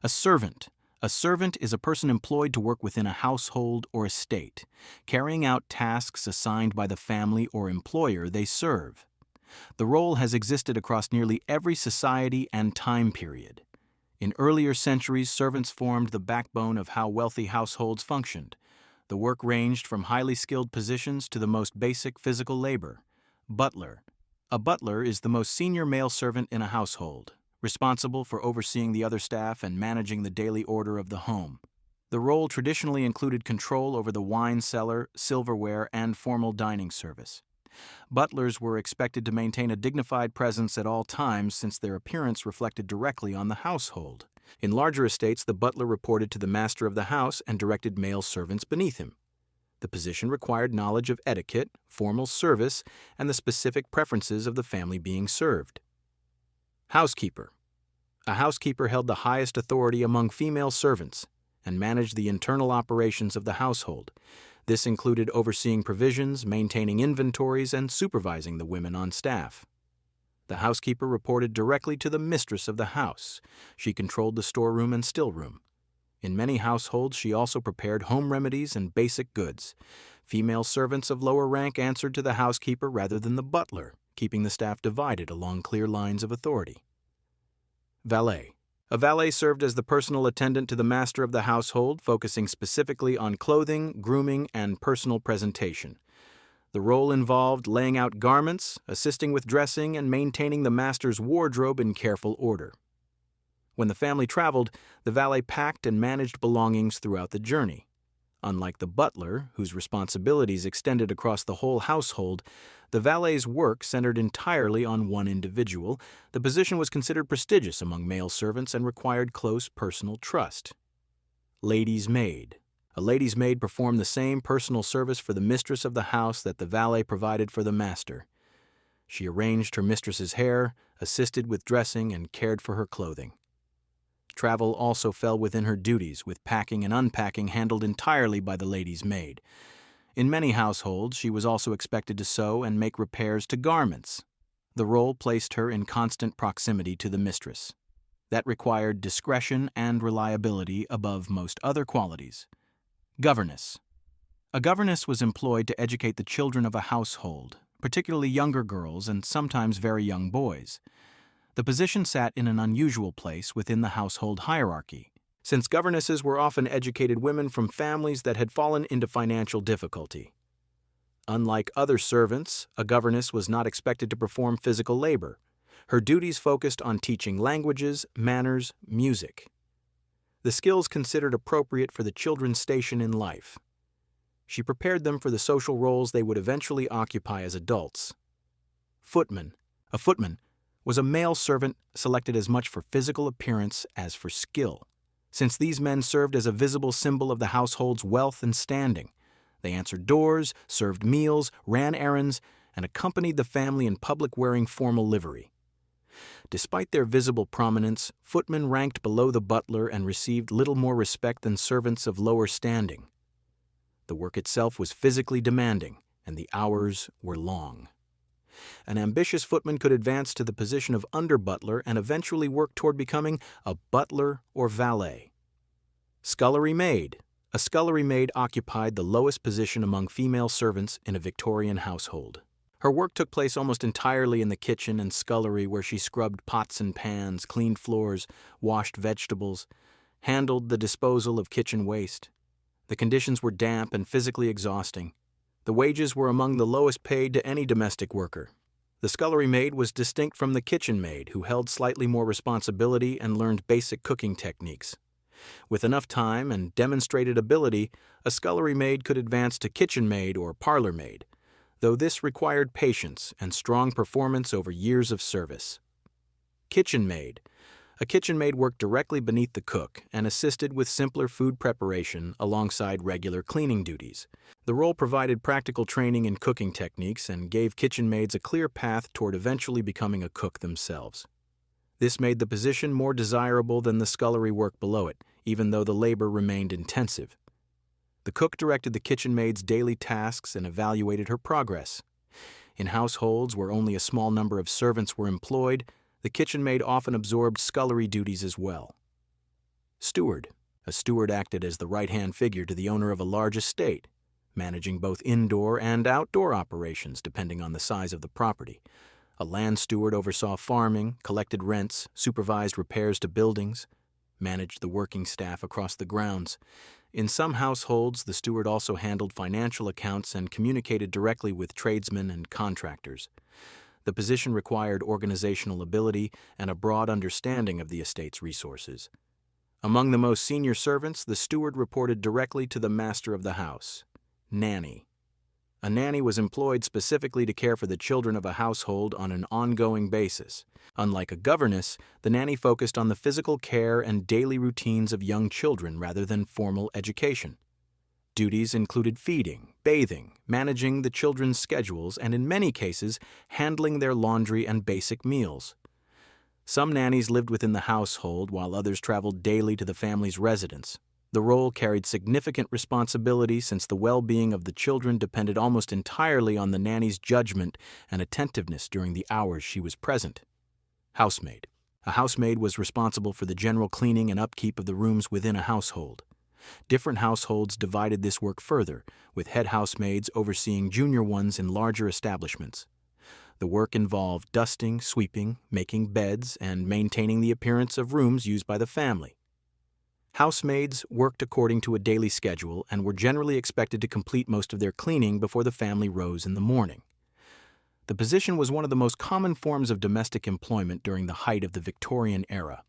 A servant. A servant is a person employed to work within a household or estate, carrying out tasks assigned by the family or employer they serve. The role has existed across nearly every society and time period. In earlier centuries, servants formed the backbone of how wealthy households functioned. The work ranged from highly skilled positions to the most basic physical labor. Butler. A butler is the most senior male servant in a household, responsible for overseeing the other staff and managing the daily order of the home. The role traditionally included control over the wine cellar, silverware, and formal dining service. Butlers were expected to maintain a dignified presence at all times since their appearance reflected directly on the household. In larger estates, the butler reported to the master of the house and directed male servants beneath him. The position required knowledge of etiquette, formal service, and the specific preferences of the family being served. Housekeeper. A housekeeper held the highest authority among female servants and managed the internal operations of the household. This included overseeing provisions, maintaining inventories, and supervising the women on staff. The housekeeper reported directly to the mistress of the house. She controlled the storeroom and stillroom. In many households, she also prepared home remedies and basic goods. Female servants of lower rank answered to the housekeeper rather than the butler, keeping the staff divided along clear lines of authority. Valet. A valet served as the personal attendant to the master of the household, focusing specifically on clothing, grooming, and personal presentation. The role involved laying out garments, assisting with dressing, and maintaining the master's wardrobe in careful order. When the family traveled, the valet packed and managed belongings throughout the journey. Unlike the butler, whose responsibilities extended across the whole household, the valet's work centered entirely on one individual. The position was considered prestigious among male servants and required close personal trust. Lady's maid. A lady's maid performed the same personal service for the mistress of the house that the valet provided for the master. She arranged her mistress's hair, assisted with dressing, and cared for her clothing. Travel also fell within her duties, with packing and unpacking handled entirely by the lady's maid. In many households, she was also expected to sew and make repairs to garments. The role placed her in constant proximity to the mistress. That required discretion and reliability above most other qualities. Governess. A governess was employed to educate the children of a household, particularly younger girls and sometimes very young boys. The position sat in an unusual place within the household hierarchy, since governesses were often educated women from families that had fallen into financial difficulty. Unlike other servants, a governess was not expected to perform physical labor. Her duties focused on teaching languages, manners, music. The skills considered appropriate for the children's station in life. She prepared them for the social roles they would eventually occupy as adults. Footman. A footman was a male servant selected as much for physical appearance as for skill. Since these men served as a visible symbol of the household's wealth and standing, they answered doors, served meals, ran errands, and accompanied the family in public wearing formal livery. Despite their visible prominence, footmen ranked below the butler and received little more respect than servants of lower standing. The work itself was physically demanding, and the hours were long. An ambitious footman could advance to the position of under-butler and eventually work toward becoming a butler or valet. Scullery Maid. A scullery maid occupied the lowest position among female servants in a Victorian household. Her work took place almost entirely in the kitchen and scullery, where she scrubbed pots and pans, cleaned floors, washed vegetables, handled the disposal of kitchen waste. The conditions were damp and physically exhausting. The wages were among the lowest paid to any domestic worker. The scullery maid was distinct from the kitchen maid, who held slightly more responsibility and learned basic cooking techniques. With enough time and demonstrated ability, a scullery maid could advance to kitchen maid or parlor maid, though this required patience and strong performance over years of service. Kitchen maid. A kitchen maid worked directly beneath the cook and assisted with simpler food preparation alongside regular cleaning duties. The role provided practical training in cooking techniques and gave kitchen maids a clear path toward eventually becoming a cook themselves. This made the position more desirable than the scullery work below it, even though the labor remained intensive. The cook directed the kitchen maid's daily tasks and evaluated her progress. In households where only a small number of servants were employed, the kitchen maid often absorbed scullery duties as well. steward. A steward acted as the right-hand figure to the owner of a large estate, managing both indoor and outdoor operations depending on the size of the property. A land steward oversaw farming, collected rents, supervised repairs to buildings, managed the working staff across the grounds. In some households, the steward also handled financial accounts and communicated directly with tradesmen and contractors. The position required organizational ability and a broad understanding of the estate's resources. Among the most senior servants, the steward reported directly to the master of the house. Nanny. A nanny was employed specifically to care for the children of a household on an ongoing basis. Unlike a governess, the nanny focused on the physical care and daily routines of young children rather than formal education. Duties included feeding, bathing, managing the children's schedules, and in many cases, handling their laundry and basic meals. Some nannies lived within the household while others traveled daily to the family's residence. The role carried significant responsibility since the well-being of the children depended almost entirely on the nanny's judgment and attentiveness during the hours she was present. Housemaid. A housemaid was responsible for the general cleaning and upkeep of the rooms within a household. Different households divided this work further, with head housemaids overseeing junior ones in larger establishments. The work involved dusting, sweeping, making beds, and maintaining the appearance of rooms used by the family. Housemaids worked according to a daily schedule and were generally expected to complete most of their cleaning before the family rose in the morning. The position was one of the most common forms of domestic employment during the height of the Victorian era.